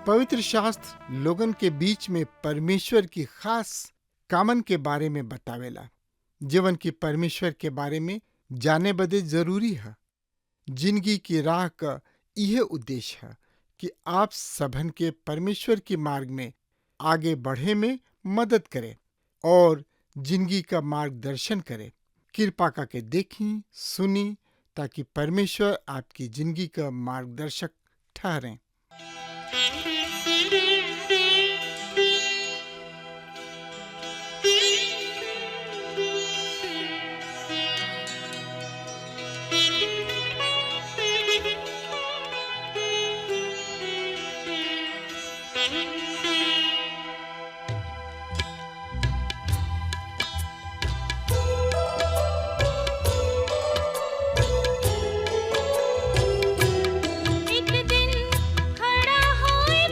पवित्र शास्त्र लोगन के बीच में परमेश्वर की खास कामन के बारे में बतावेला, जीवन की परमेश्वर के बारे में जाने बदे जरूरी है। जिंदगी की राह का यह उद्देश्य है कि आप सबन के परमेश्वर के मार्ग में आगे बढ़े में मदद करे और जिंदगी का मार्गदर्शन करे। कृपा करके देखी सुनी ताकि परमेश्वर आपकी जिंदगी का मार्गदर्शक ठहरे। एक दिन खड़ा होए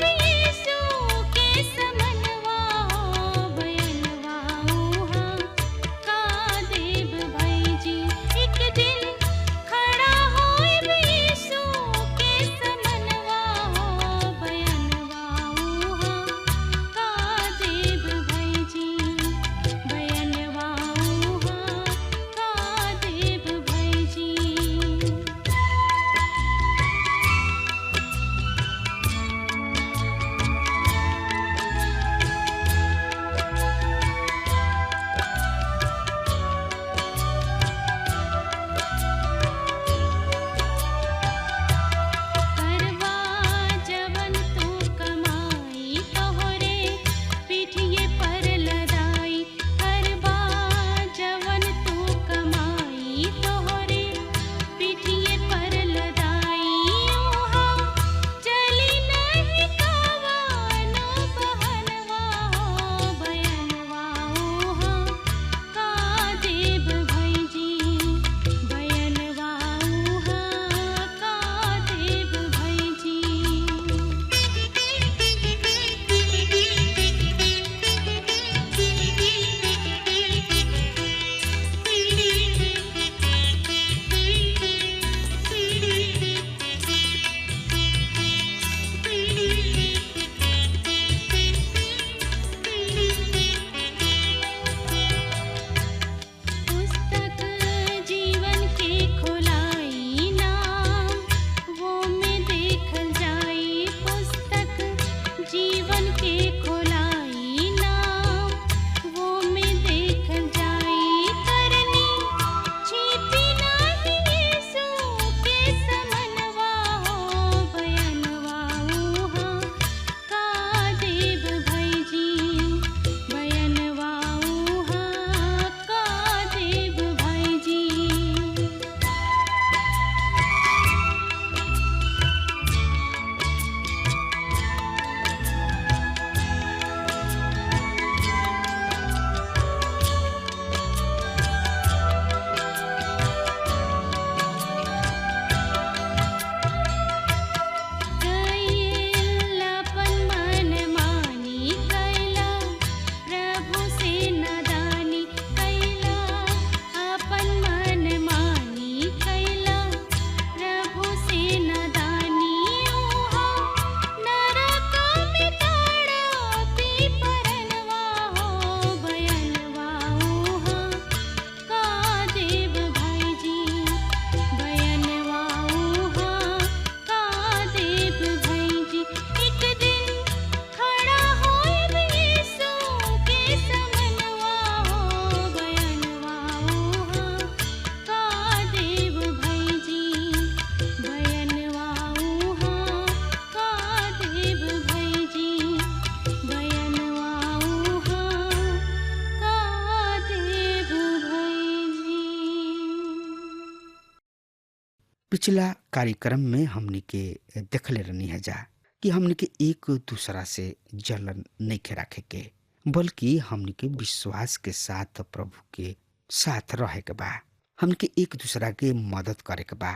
पिछला कार्यक्रम में हमनी के देखले रहनी है जा कि हमनी के एक दूसरा से जलन नहीं के रखे के, बल्कि हमनी के विश्वास के साथ प्रभु के साथ रहे के बा। हमनी के एक दूसरा के मदद करे के बा,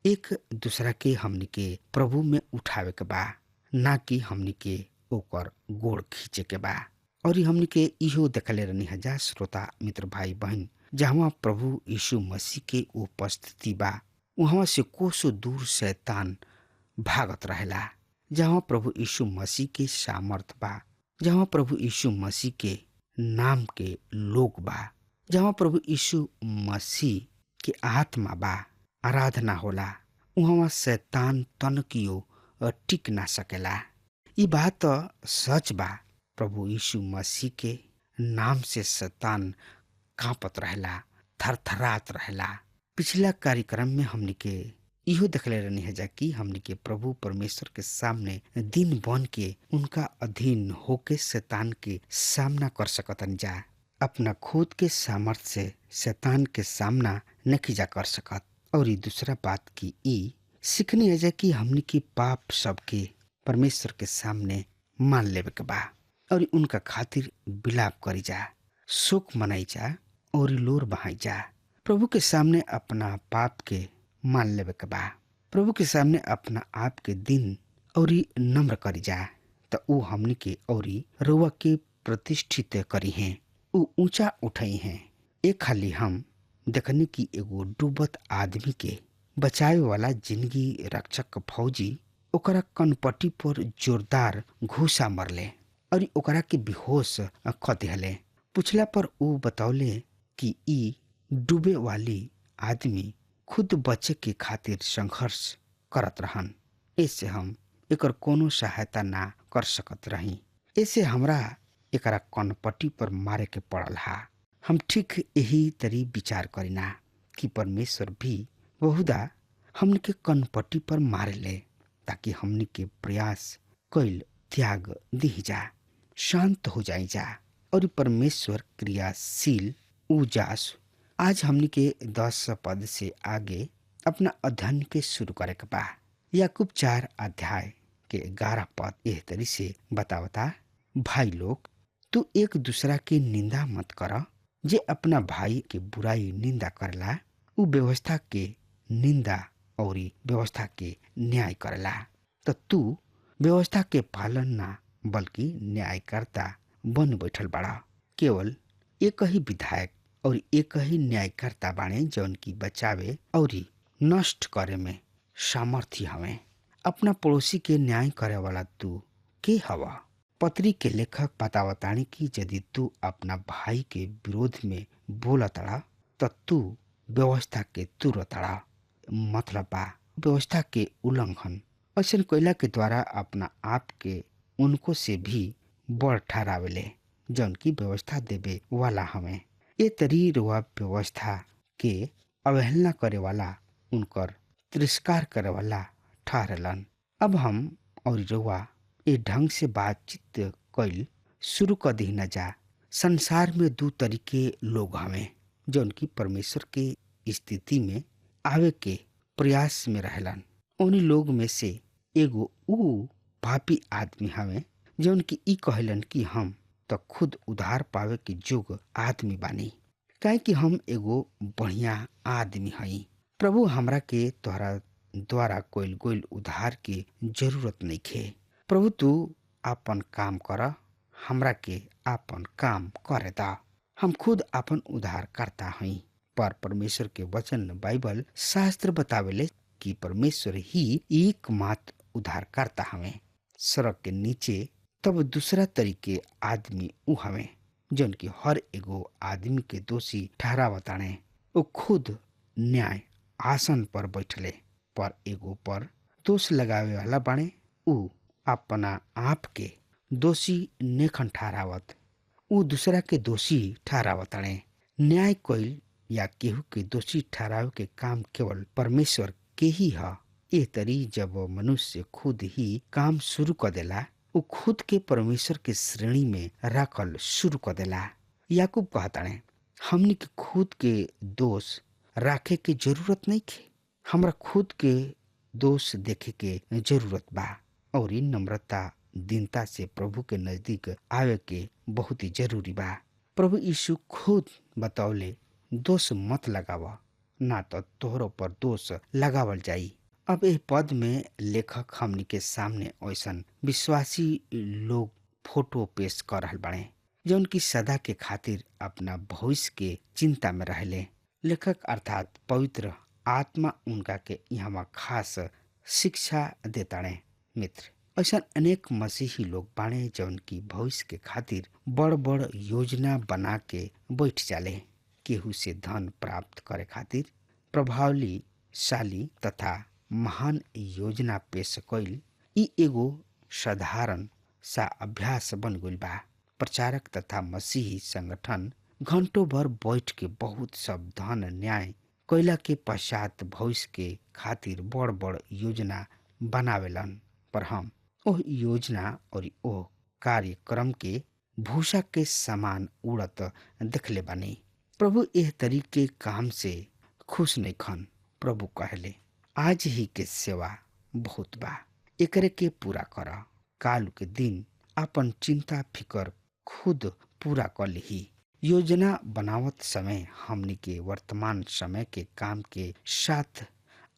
एक दूसरा के हमनी के प्रभु में उठावे के बा, ना कि हमनी के ओकर गोड़ खींचे के बा। और हमनी के इहो देखले रहनी है जा श्रोता मित्र भाई बहन, जहाँ प्रभु यीशु मसीह के उपस्थिति बा वहाँ से कोसों दूर शैतान भागत रहेला। जहाँ प्रभु यीशु मसीह के सामर्थ बा, जहाँ प्रभु यीशु मसीह के नाम के लोग बा, जहाँ प्रभु यीशु मसीह के आत्मा बा, आराधना होला, वहाँ शैतान तनकियो टिक ना सकेला। ये बात सच बा। प्रभु यीशु मसीह के नाम से शैतान कांपत रहेला, थरथरात रहेला। पिछला कार्यक्रम में हमनी के इहो देखले रहनी है जा कि हमनी के प्रभु परमेश्वर के सामने दिन बन के उनका अधीन होके शैतान के सामना कर सकतन जा। अपना खुद के सामर्थ्य से शैतान के सामना नहीं जा कर सकत। और ये दूसरा बात की ई सीखनी है जा कि हमनी के पाप सबके परमेश्वर के सामने मान लेवे के बा और उनका खातिर विलाप करी जा, शोक मनाई जा और लोर बहाई जा। प्रभु के सामने अपना पाप के मान लेवे के बा, प्रभु के सामने अपना आप के दिन और नम्र करी जा, तो ऊ हमनी के और रुआ के प्रतिष्ठित करी हैं, ऊ ऊंचा उठाई हैं। एक खाली हम देखने की एगो डूबत आदमी के बचावे वाला जिंदगी रक्षक फौजी ओकरा कनपट्टी पर जोरदार घूसा मरले और ओकरा के बेहोश क दिहले। पूछला पर ऊ बतौले कि ई डूबे वाली आदमी खुद बचे के खातिर संघर्ष करत रहन, ऐसे हम एकर कोनो सहायता ना कर सकत रही, ऐसे हमरा एकरा कनपट्टी पर मारे के पड़ल हा। हम ठीक यही तरी विचार करीना कि परमेश्वर भी बहुधा हमने के कनपट्टी पर मारे ले, ताकि हमने के प्रयास कैल त्याग दी जा, शांत हो जाई जा और परमेश्वर क्रियाशील उजास। आज हमने के 10 पद से आगे अपना अध्ययन के शुरू करे के बा। याकूब 4 अध्याय के 11 पद एह तरी से बतावता, भाई लोग तू एक दूसरा के निंदा मत कर। जे अपना भाई के बुराई निंदा करला उ व्यवस्था के निंदा और व्यवस्था के न्याय करला। तो तू व्यवस्था के पालन ना बल्कि न्यायकर्ता बन बैठल बड़ा। केवल एक ही विधायक और एक ही न्यायकर्ता बाणे जौन की बचावे और नष्ट करे में सामर्थ्य हवे। अपना पड़ोसी के न्याय करे वाला तू के हवा। पत्री के लेखक बतावतानी कि यदि तू अपना भाई के विरोध में बोलतड़ा तो तू व्यवस्था के तुरतड़ा। मतलब बा व्यवस्था के उल्लंघन ऐसा कोयला के द्वारा अपना आप के उनको से भी बड़ ठहरावेले जौन की व्यवस्था देवे वाला हमें। ये तरी रुआ व्यवस्था के अवहेलना करे वाला उनकर तिरस्कार करे वाला ठहरलन। अब हम और रुआ ये ढंग से बातचीत कैल शुरू कर दी न जा। संसार में 2 तरीके लोग हमें जौन की परमेश्वर के स्थिति में आवे के प्रयास में रहलन। उन्हीं लोग में से एगो ऊ पापी आदमी हमें जौन की ई कहलन कि हम तो खुद उधार पावे के जोग आदमी बानी, काहे कि हम एगो बढ़िया आदमी हई। प्रभु हमरा के तोहरा द्वारा कोइल गोइल उधार के जरूरत नहीं खे। प्रभु तू आपन काम कर, हमरा के आपन काम करे दा। हम खुद आपन उधार करता हई। पर परमेश्वर के वचन बाइबल शास्त्र बतावेले कि परमेश्वर ही एकमात्र उधार करता हमें। सड़क के नीचे तब दूसरा तरीके आदमी उ हमें जौन की हर एगो आदमी के दोषी ठहरावताने। वो खुद न्याय आसन पर बैठले पर एगो पर दोष लगावे वाला बाणे। उ अपना आप के दोषी नेखन ठहरावत, उ दूसरा के दोषी ठहरावताने। न्याय कोइल या केहू के दोषी ठहरावे के काम केवल परमेश्वर के ही है। ए तरी जब मनुष्य खुद ही काम शुरू कर देला वो खुद के परमेश्वर के श्रेणी में रखल शुरू कर देला। याकूब कहताने हमनी के खुद के दोष राखे के जरूरत नहीं खे। हमरा खुद के दोष देखे के जरूरत बा और इ नम्रता दीनता से प्रभु के नजदीक आवे के बहुत ही जरूरी बा। प्रभु यीशु खुद बतौले, दोष मत लगाव, ना तो तोहरों पर दोष लगावल जाई। अब इस पद में लेखक हमनी के सामने ऐसन विश्वासी लोग फोटो पेश कर रहल बाड़े जो उनकी सदा के खातिर अपना भविष्य के चिंता में रहले। लेखक अर्थात पवित्र आत्मा उनका के यहाँ खास शिक्षा देताड़े। मित्र, ऐसा अनेक मसीही लोग बाड़े जो उनकी भविष्य के खातिर बड़ बड़ योजना बना के बैठ जाले। केहू से धन प्राप्त करे खातिर प्रभावशाली तथा महान योजना पेश कइल इ एगो साधारण सा अभ्यास बन गइल बा। प्रचारक तथा मसीही संगठन घंटों भर बैठ के बहुत सब धन न्याय कैला के पश्चात भविष्य के खातिर बड़ बड़ योजना बनावेलन, पर हम ओह योजना और ओह कार्यक्रम के भूसा के समान उड़त देखले बानी। प्रभु एह तरीके काम से खुश नहीं खन। प्रभु कहले, आज ही के सेवा बहुत बा, एकरे के पूरा कर। काल के दिन अपन चिंता फिकर खुद पूरा कर ली। योजना बनावत समय हमनी के वर्तमान समय के काम के साथ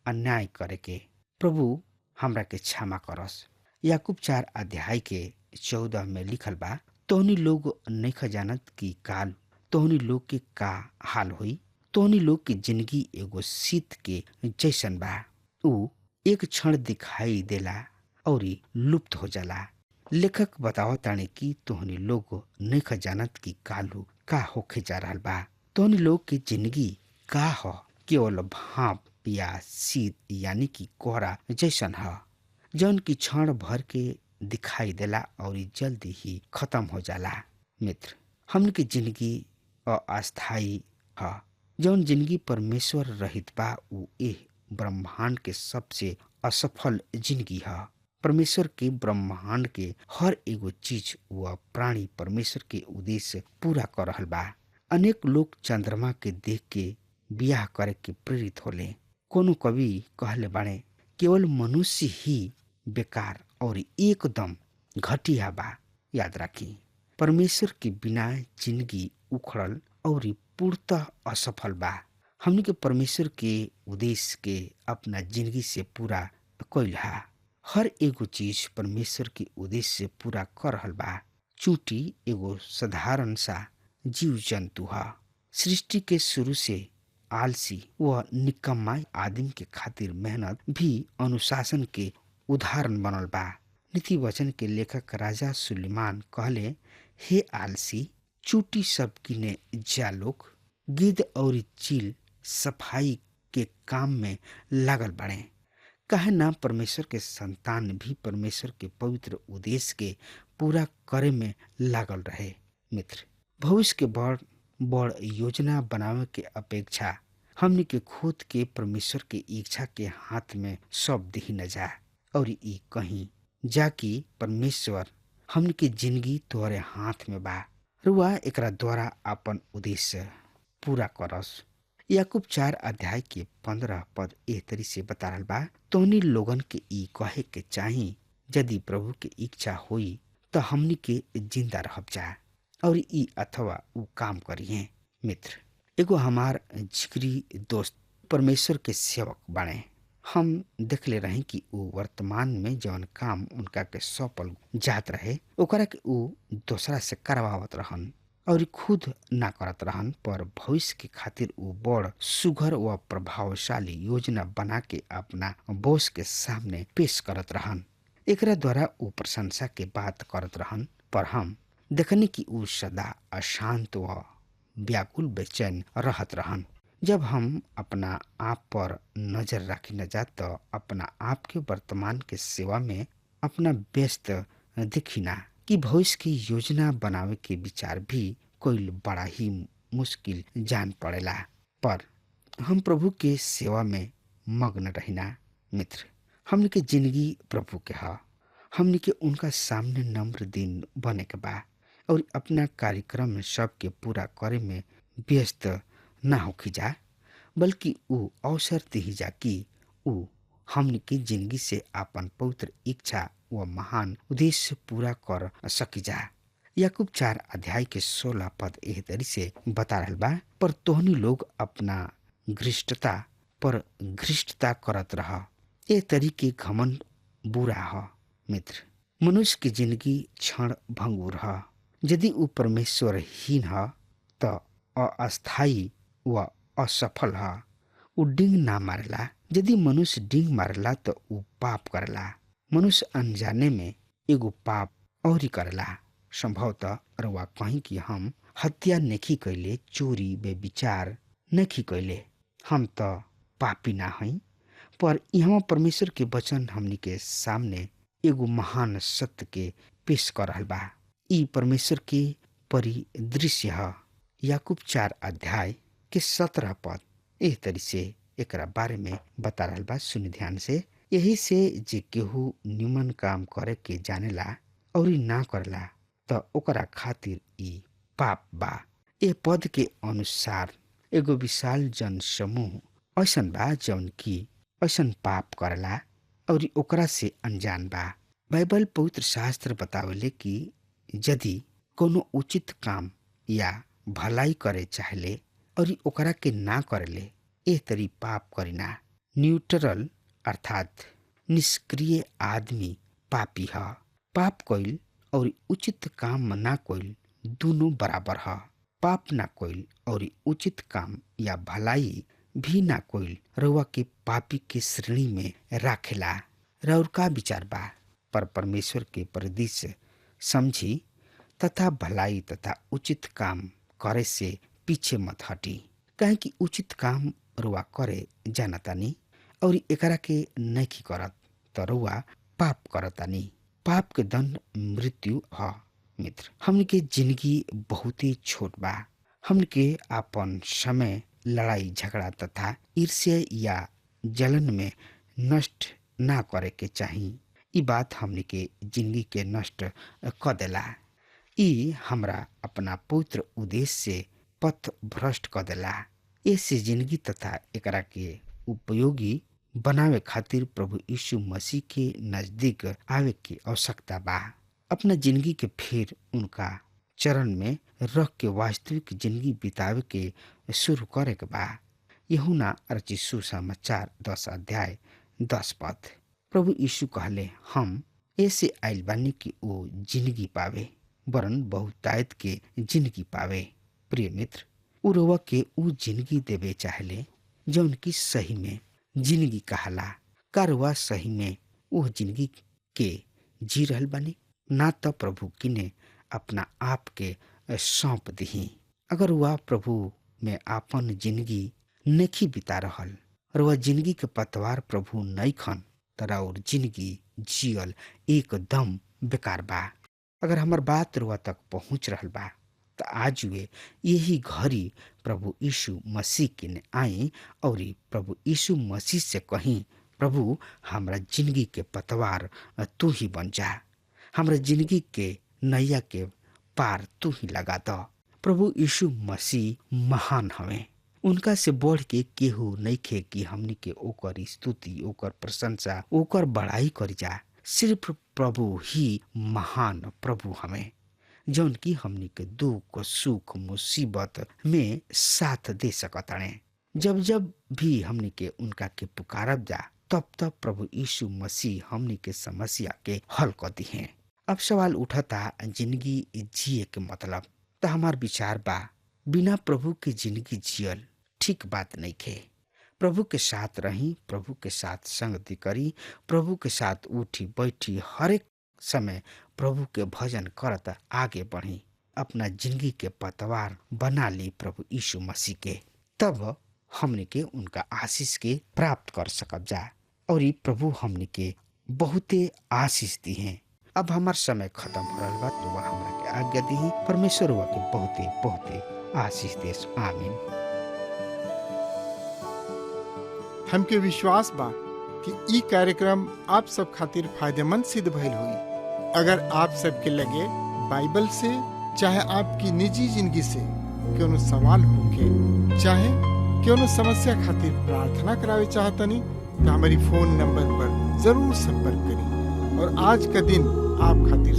अन्याय करे के प्रभु हमरा के क्षमा करस। याकूब 4 अध्याय के 14 में लिखल बा, तोहनी लोग नहीं जानत कि काल तोहनी लोग के का हाल होई। तोहनी लोग की जिंदगी एगो शीत के जैसन बा, ऊ एक क्षण दिखाई देला और लुप्त हो जाला। लेखक बतावताने कि तोहनी लोग नहीं जानत कि कालू का होखे जा रहल बा। तोहनी लोग की जिंदगी का हो, केवल भाप या शीत यानी कि कोहरा जैसन ह, जौन की क्षण भर के दिखाई देला और जल्दी ही खत्म हो जाला। मित्र, हमन की जिंदगी अस्थायी ह। जौन जिंदगी परमेश्वर रहित बा उ एह ब्रह्मांड के सबसे असफल जिंदगी है। परमेश्वर के ब्रह्मांड के हर एगो चीज व प्राणी परमेश्वर के उद्देश्य पूरा कर रहल बा। अनेक लोग चंद्रमा के देख के बियाह करे के प्रेरित होले। कोनो कवि कहले बाड़े, केवल मनुष्य ही बेकार और एकदम घटिया बा। याद राखी, परमेश्वर के बिना जिंदगी उखड़ल और पूर्णतः असफल बा। हमनी के परमेश्वर के उद्देश्य के अपना जिंदगी से पूरा कइल हा। हर एगो चीज परमेश्वर के उद्देश्य से पूरा कर रहल बा। चूंटी एगो साधारण सा जीव जंतु है। सृष्टि के शुरू से आलसी व निकम्मा आदमी के खातिर मेहनत भी अनुशासन के उदाहरण बनल बा। नीति वचन के लेखक राजा सुलेमान कहले, हे आलसी, चूटी सब किने जा लोग। गिद्ध और चील सफाई के काम में लागल बड़े। काहे ना परमेश्वर के संतान भी परमेश्वर के पवित्र उद्देश्य के पूरा करे में लागल रहे। मित्र, भविष्य के बड़ बड़ योजना बनावे के अपेक्षा हमनी के खुद के परमेश्वर के इच्छा के हाथ में सौंप दही न जा और ई कहीं जाकि परमेश्वर हमनी के जिंदगी तोहरे हाथ में बा, रुआ एकरा द्वारा अपन उद्देश्य पूरा करस। याकूब 4 अध्याय के 15 पद एह तरी से बता रहल बा, तोहनी लोगन के ई कहे के चाही, यदि प्रभु के इच्छा होई तो हमनी के जिंदा रहब जा और ई अथवा ऊ काम करिए। मित्र, एगो हमार जिगरी दोस्त परमेश्वर के सेवक बने। हम देखले रहे कि ऊ वर्तमान में जौन काम उनका के सौंपल जात रहे ओकरा के ऊ दूसरा से करवावत रहन और खुद ना करत रहन, पर भविष्य के खातिर ऊ बड़ सुघर व प्रभावशाली योजना बना के अपना बॉस के सामने पेश करत रहन। एकरा द्वारा ऊ प्रशंसा के बात करत रहन, पर हम देखने कि ऊ सदा अशांत व व्याकुल बेचैन रहत रहन। जब हम अपना आप पर नजर रखी न जा तो अपना आप के वर्तमान के सेवा में अपना व्यस्त दिखिना कि भविष्य की योजना बनावे के विचार भी कोई बड़ा ही मुश्किल जान पड़ेला, पर हम प्रभु के सेवा में मग्न रहिना। मित्र, हमने के जिंदगी प्रभु के हा। हमने के उनका सामने नम्र दिन बने के बा और अपना कार्यक्रम में सबके पूरा करे में व्यस्त ना होखी जा, बल्कि ऊ अवसर दी जा कि ऊ हमनी की जिंदगी से आपन पवित्र इच्छा व महान उद्देश्य पूरा कर सकी जा। याकूब 4 अध्याय के 16 पद एह तरी से बता रहल बा, पर तोहनी लोग अपना घृष्टता पर घृष्टता करत रह, ए तरी के घमंड बुरा ह। मित्र, मनुष्य की जिंदगी क्षण भंगुर ह। यदि ऊ परमेश्वरहीन ह त अस्थायी व असफल ह। ऊ डिंग ना मारला। यदि मनुष्य डिंग मारला तो ऊ पाप करला। मनुष्य अनजाने में एगो पाप और करला। संभवतः रउआ कहीं कि हम हत्या नहीं कैले, चोरी बेविचार नहीं कैले, हम तो पापी ना हई। पर यहाँ परमेश्वर के वचन हमनी के सामने एगो महान सत्य के पेश कर रहल बा। ई परमेश्वर के परिदृश्य ह। याकूब 4 अध्याय के 17 पद एह तरी से एकरा बारे में बता रहल बा। सुनि ध्यान से। यही से जे केहू निमन काम करे के जानेला और ना करला त ओकरा खातिर ई पाप बा। ए पद के अनुसार एगो विशाल जन समूह ऐसन बा जौन की ऐसन पाप करला और ओकरा से अनजान बा। बाइबल पवित्र शास्त्र बतावेले कि यदि कोनो उचित काम या भलाई करे चाहले और ओकरा के ना करले, एह तरी पाप करिना। न्यूट्रल अर्थात निष्क्रिय आदमी पापी ह। पाप कइल और उचित काम ना कइल दोनों बराबर ह। पाप ना कइल और उचित काम या भलाई भी ना कइल रउआ के पापी के श्रेणी में राखेला। रउर का विचार बा? पर परमेश्वर के परिदृश्य समझी तथा भलाई तथा उचित काम करे से पीछे मत हटी। काहे कि उचित काम रुआ करे जानतानी और एकरा के नहीं करत तो रुआ पाप करतानी। पाप के दंड मृत्यु ह। मित्र, हमन के जिंदगी बहुत ही छोट बा। हमन के आपन समय लड़ाई झगड़ा तथा ईर्ष्या या जलन में नष्ट ना करे के चाही। ई बात हमन के जिंदगी के नष्ट क देला। ई हमरा अपना पवित्र उद्देश्य से पथ भ्रष्ट क देला। ऐसे जिंदगी तथा एकरा के उपयोगी बनावे खातिर प्रभु यीशु मसीह के नजदीक आवे की आवश्यकता बा। अपना जिंदगी के फिर उनका चरण में रख के वास्तविक जिंदगी बितावे के शुरू करे के बा। यूहन्ना रचित सुसमाचार 10 अध्याय 10 पद। प्रभु यीशु कहले, हम ऐसे आइल बानी कि वो जिंदगी पावे, वरन बहुतायत के जिंदगी पावे। प्रिय मित्र, उ रउआ के उ जिंदगी देवे चाहले जौन की सही में जिंदगी कहाला। का रउआ सही में वो जिंदगी के जी रहल बानी? ना तो प्रभु किने अपना आप के सौंप दही। अगर वह प्रभु में आपन जिंदगी नहीं बिता रहल, रउआ जिंदगी के पतवार प्रभु नहीं खन तरा और जिंदगी जियल एकदम बेकार बा। अगर हमार बात रुआ तक पहुंच रहल बा तो आज वे यही घड़ी प्रभु यीशु मसीह के ने आई और प्रभु यीशु मसीह से कहीं, प्रभु हमरा जिंदगी के पतवार तू ही बन जा, हमरा जिंदगी के नैया के पार तू ही लगा दो। प्रभु यीशु मसीह महान हवे, उनका से बढ़ के केहू नहीं खे कि हमनी के ओकर स्तुति, ओकर प्रशंसा, ओकर बड़ाई करी जा। सिर्फ प्रभु ही महान प्रभु हमें, जौन की हमनी के दुख सुख मुसीबत में साथ दे सकताने। जब जब भी हमनी के उनका के पुकारब जा, तब तब प्रभु यीशु मसीह हमनी के समस्या के हल कर दी है। अब सवाल उठता जिंदगी जिए के मतलब। तो हमार विचार बा, बिना प्रभु के जिंदगी जियल ठीक बात नहीं खे। प्रभु के साथ रही, प्रभु के साथ संगति करी, प्रभु के साथ उठी बैठी हर एक समय प्रभु के भजन करत आगे बढ़ी, अपना जिंदगी के पतवार बना ली प्रभु यीशु मसीह के। तब हमने के उनका आशीष के प्राप्त कर सकब जा और ये प्रभु हमने के बहुते आशीष दी है। अब हमार समय खत्म हो रहा बा, तो वह हमरा के आज्ञा दी। परमेश्वर वह के बहुते बहुते आशीष देस। आमीन। हमके विश्वास बा कि ई कार्यक्रम आप सब खातिर फायदेमंद सिद्ध भइल होई। अगर आप सबके लगे बाइबल से चाहे आपकी निजी जिंदगी से कोनो सवाल होके चाहे कोनो समस्या खातिर प्रार्थना करावे चाहतनी तो हमारी फोन नंबर पर जरूर संपर्क करें और आज का दिन आप खातिर